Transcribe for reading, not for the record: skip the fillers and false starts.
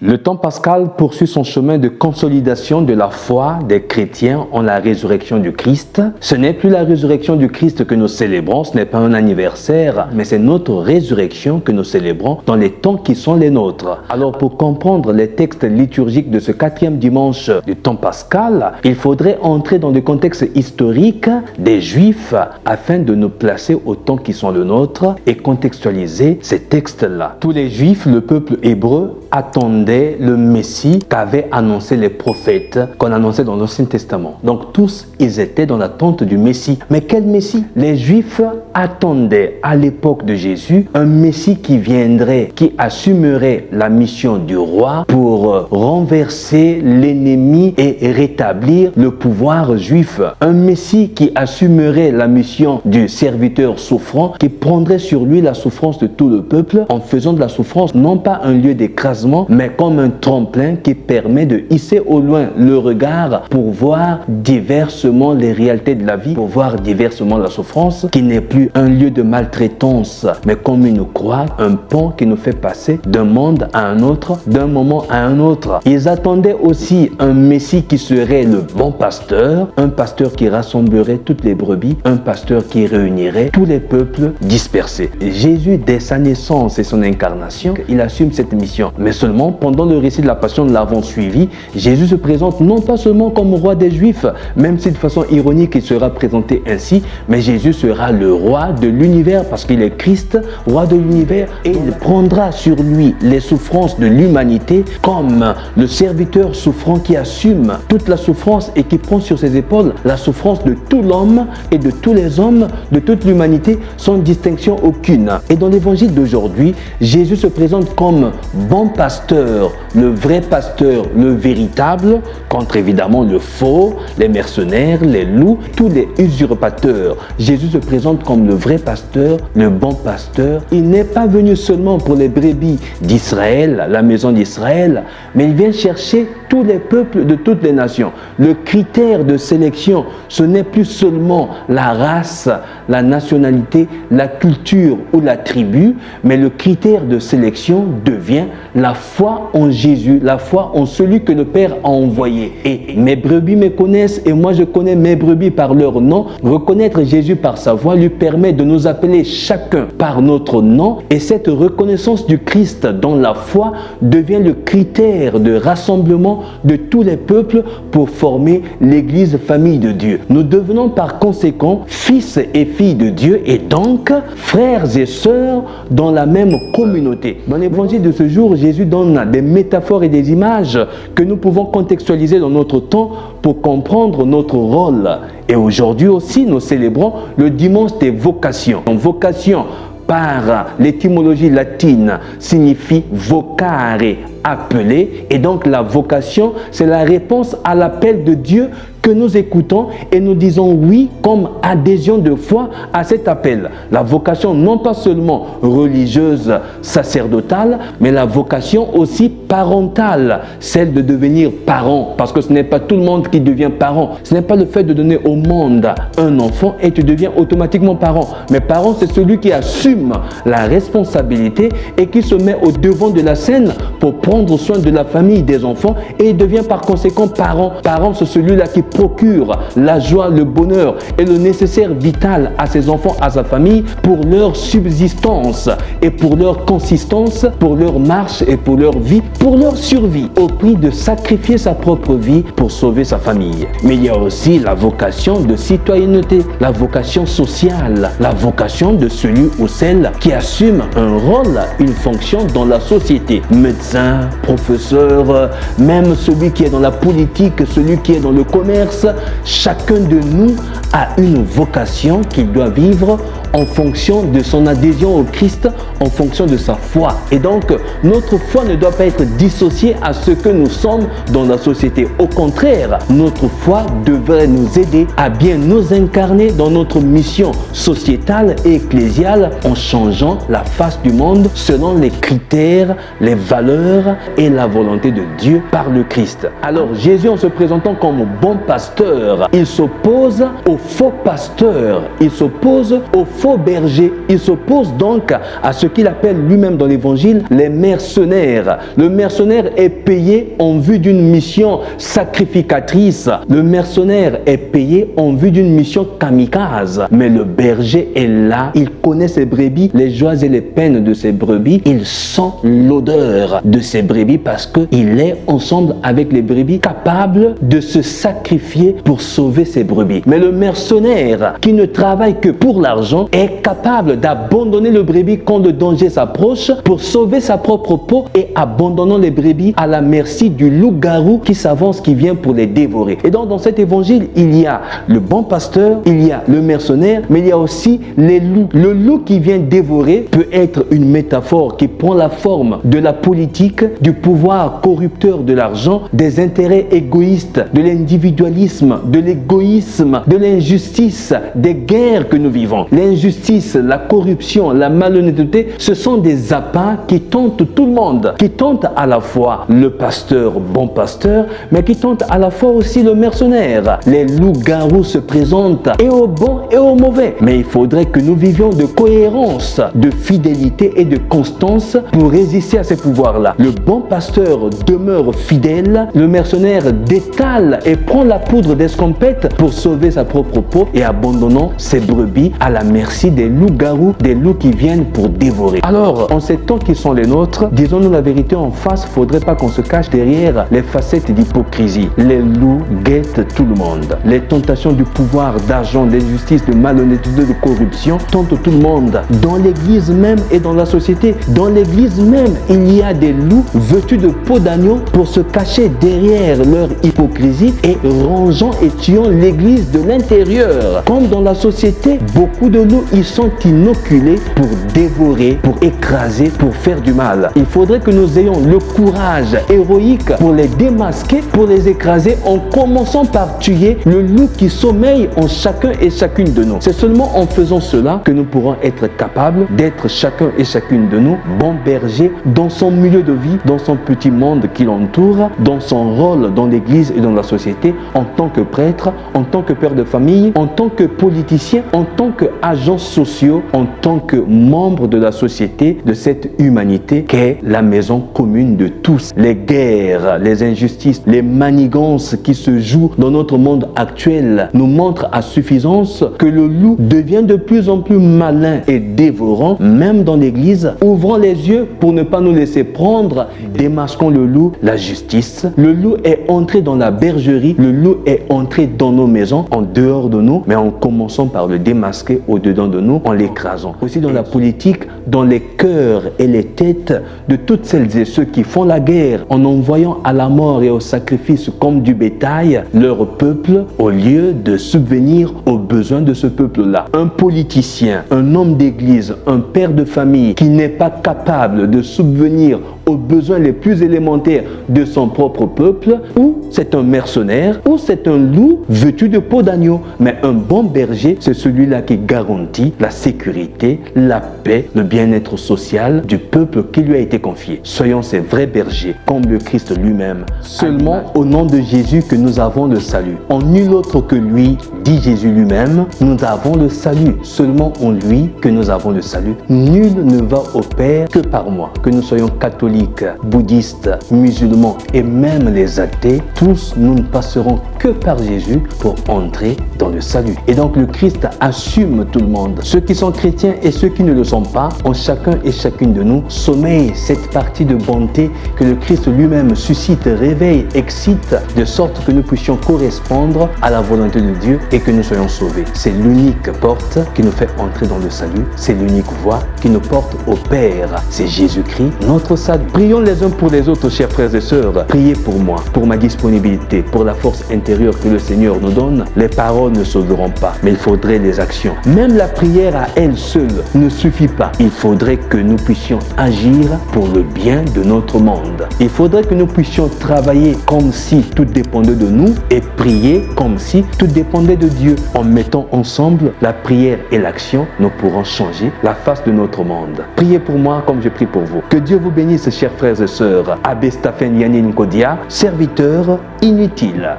Le temps pascal poursuit son chemin de consolidation de la foi des chrétiens en la résurrection du Christ. Ce n'est plus la résurrection du Christ que nous célébrons, ce n'est pas un anniversaire, mais c'est notre résurrection que nous célébrons dans les temps qui sont les nôtres. Alors pour comprendre les textes liturgiques de ce 4e dimanche du temps pascal, il faudrait entrer dans le contexte historique des Juifs afin de nous placer au temps qui sont le nôtre et contextualiser ces textes-là. Tous les Juifs, le peuple hébreu, attendaient le Messie qu'avaient annoncé les prophètes, qu'on annonçait dans l'Ancien Testament. Donc tous, ils étaient dans l'attente du Messie. Mais quel Messie? Les Juifs attendaient à l'époque de Jésus un Messie qui viendrait, qui assumerait la mission du roi pour renverser l'ennemi et rétablir le pouvoir juif. Un Messie qui assumerait la mission du serviteur souffrant, qui prendrait sur lui la souffrance de tout le peuple en faisant de la souffrance non pas un lieu d'écrasement, mais comme un tremplin qui permet de hisser au loin le regard pour voir diversement les réalités de la vie, pour voir diversement la souffrance, qui n'est plus un lieu de maltraitance, mais comme une croix, un pont qui nous fait passer d'un monde à un autre, d'un moment à un autre. Ils attendaient aussi un Messie qui serait le bon pasteur, un pasteur qui rassemblerait toutes les brebis, un pasteur qui réunirait tous les peuples dispersés. Jésus, dès sa naissance et son incarnation, il assume cette mission. Mais seulement, pendant le récit de la Passion, nous l'avons suivi, Jésus se présente non pas seulement comme roi des Juifs, même si de façon ironique il sera présenté ainsi, mais Jésus sera le roi de l'univers parce qu'il est Christ, roi de l'univers, et il prendra sur lui les souffrances de l'humanité comme le serviteur souffrant qui assume toute la souffrance et qui prend sur ses épaules la souffrance de tout l'homme et de tous les hommes, de toute l'humanité, sans distinction aucune. Et dans l'évangile d'aujourd'hui, Jésus se présente comme bon pasteur, le vrai pasteur, le véritable, contre évidemment le faux, les mercenaires, les loups, tous les usurpateurs. Jésus se présente comme le vrai pasteur, le bon pasteur. Il n'est pas venu seulement pour les brebis d'Israël, la maison d'Israël, mais il vient chercher tous les peuples de toutes les nations. Le critère de sélection, ce n'est plus seulement la race, la nationalité, la culture ou la tribu, mais le critère de sélection devient la foi en Jésus, la foi en celui que le Père a envoyé. Et mes brebis me connaissent et moi je connais mes brebis par leur nom. Reconnaître Jésus par sa voix lui permet de nous appeler chacun par notre nom, et cette reconnaissance du Christ dans la foi devient le critère de rassemblement de tous les peuples pour former l'Église famille de Dieu. Nous devenons par conséquent fils et filles de Dieu et donc frères et sœurs dans la même communauté. Dans l'évangile de ce jour, Jésus donne des métaphores et des images que nous pouvons contextualiser dans notre temps pour comprendre notre rôle. Et aujourd'hui aussi, nous célébrons le dimanche des vocations. Vocation, par l'étymologie latine, signifie vocare, appeler, et donc la vocation, c'est la réponse à l'appel de Dieu que nous écoutons et nous disons oui comme adhésion de foi à cet appel. La vocation non pas seulement religieuse, sacerdotale, mais la vocation aussi parentale, celle de devenir parent, parce que ce n'est pas tout le monde qui devient parent. Ce n'est pas le fait de donner au monde un enfant et tu deviens automatiquement parent. Mais parent, c'est celui qui assume la responsabilité et qui se met au devant de la scène pour prendre soin de la famille, des enfants, et il devient par conséquent parent. Parent, c'est celui-là qui procure la joie, le bonheur et le nécessaire vital à ses enfants, à sa famille, pour leur subsistance et pour leur consistance, pour leur marche et pour leur vie, pour leur survie, au prix de sacrifier sa propre vie pour sauver sa famille. Mais il y a aussi la vocation de citoyenneté, la vocation sociale, la vocation de celui ou celle qui assume un rôle, une fonction dans la société. Médecin, professeur, même celui qui est dans la politique, celui qui est dans le commerce, chacun de nous a une vocation qu'il doit vivre en fonction de son adhésion au Christ, en fonction de sa foi. Et donc, notre foi ne doit pas être dissociée à ce que nous sommes dans la société. Au contraire, notre foi devrait nous aider à bien nous incarner dans notre mission sociétale et ecclésiale en changeant la face du monde selon les critères, les valeurs faire est la volonté de Dieu par le Christ. Alors Jésus, en se présentant comme bon pasteur, il s'oppose aux faux pasteurs, il s'oppose aux faux bergers, il s'oppose donc à ce qu'il appelle lui-même dans l'évangile les mercenaires. Le mercenaire est payé en vue d'une mission sacrificatrice. Le mercenaire est payé en vue d'une mission kamikaze. Mais le berger est là, il connaît ses brebis, les joies et les peines de ses brebis, il sent l'odeur de ses brebis parce qu'il est ensemble avec les brebis, capable de se sacrifier pour sauver ses brebis. Mais le mercenaire qui ne travaille que pour l'argent est capable d'abandonner le brebis quand le danger s'approche pour sauver sa propre peau et abandonnant les brebis à la merci du loup-garou qui s'avance, qui vient pour les dévorer. Et donc dans cet évangile, il y a le bon pasteur, il y a le mercenaire, mais il y a aussi les loups. Le loup qui vient dévorer peut être une métaphore qui prend la forme de la politique, du pouvoir corrupteur de l'argent, des intérêts égoïstes, de l'individualisme, de l'égoïsme, de l'injustice, des guerres que nous vivons. L'injustice, la corruption, la malhonnêteté, ce sont des appâts qui tentent tout le monde, qui tentent à la fois le pasteur, bon pasteur, mais qui tentent à la fois aussi le mercenaire. Les loups-garous se présentent et au bon et au mauvais. Mais il faudrait que nous vivions de cohérence, de fidélité et de constance pour résister à ces pouvoirs-là. Le bon pasteur demeure fidèle, le mercenaire détale et prend la poudre d'escampette pour sauver sa propre peau et abandonnant ses brebis à la merci des loups-garous, des loups qui viennent pour dévorer. Alors, en ces temps qui sont les nôtres, disons-nous la vérité en face, il ne faudrait pas qu'on se cache derrière les facettes d'hypocrisie. Les loups guettent tout le monde. Les tentations du pouvoir, d'argent, d'injustice, de malhonnêteté, de corruption tentent tout le monde. Dans l'église même et dans la société, dans l'église même, il y a des loups vêtus de peau d'agneau pour se cacher derrière leur hypocrisie et rongeant et tuant l'église de l'intérieur. Comme dans la société, beaucoup de loups y sont inoculés pour dévorer, pour écraser, pour faire du mal. Il faudrait que nous ayons le courage héroïque pour les démasquer, pour les écraser en commençant par tuer le loup qui sommeille en chacun et chacune de nous. C'est seulement en faisant cela que nous pourrons être capables d'être chacun et chacune de nous bons bergers dans son milieu de vie, dans son petit monde qui l'entoure, dans son rôle dans l'église et dans la société, en tant que prêtre, en tant que père de famille, en tant que politicien, en tant qu'agents sociaux, en tant que membres de la société, de cette humanité qu'est la maison commune de tous. Les guerres, les injustices, les manigances qui se jouent dans notre monde actuel nous montrent à suffisance que le loup devient de plus en plus malin et dévorant, même dans l'église. Ouvrons les yeux pour ne pas nous laisser prendre. Démasquons le loup, la justice. Le loup est entré dans la bergerie, le loup est entré dans nos maisons, en dehors de nous, mais en commençant par le démasquer au-dedans de nous, en l'écrasant. Aussi dans la politique, dans les cœurs et les têtes de toutes celles et ceux qui font la guerre, en envoyant à la mort et au sacrifice comme du bétail leur peuple, au lieu de subvenir aux besoins de ce peuple-là. Un politicien, un homme d'église, un père de famille qui n'est pas capable de subvenir aux besoins les plus élémentaires de son propre peuple, ou c'est un mercenaire, ou c'est un loup vêtu de peau d'agneau. Mais un bon berger, c'est celui-là qui garantit la sécurité, la paix, le bien-être social du peuple qui lui a été confié. Soyons ces vrais bergers, comme le Christ lui-même. Seulement au nom de Jésus que nous avons le salut. En nul autre que lui, dit Jésus lui-même, nous avons le salut. Seulement en lui que nous avons le salut. Nul ne va au Père que par moi. Que nous soyons catholiques, bouddhistes, musulmans et même les athées, tous nous ne passerons que par Jésus pour entrer dans le salut. Et donc le Christ assume tout le monde. Ceux qui sont chrétiens et ceux qui ne le sont pas, en chacun et chacune de nous, sommeille cette partie de bonté que le Christ lui-même suscite, réveille, excite, de sorte que nous puissions correspondre à la volonté de Dieu et que nous soyons sauvés. C'est l'unique porte qui nous fait entrer dans le salut. C'est l'unique voie qui nous porte au Père. C'est Jésus-Christ, notre salut. Prions les uns pour les autres, chers frères et sœurs. Priez pour moi, pour ma disponibilité, pour la force intérieure que le Seigneur nous donne. Les paroles ne sauveront pas, mais il faudrait des actions. Même la prière à elle seule ne suffit pas. Il faudrait que nous puissions agir pour le bien de notre monde. Il faudrait que nous puissions travailler comme si tout dépendait de nous et prier comme si tout dépendait de Dieu. En mettant ensemble la prière et l'action, nous pourrons changer la face de notre monde. Priez pour moi comme je prie pour vous. Que Dieu vous bénisse, chers frères et sœurs, Abbé Stephen Yanin Kodia, serviteur inutile.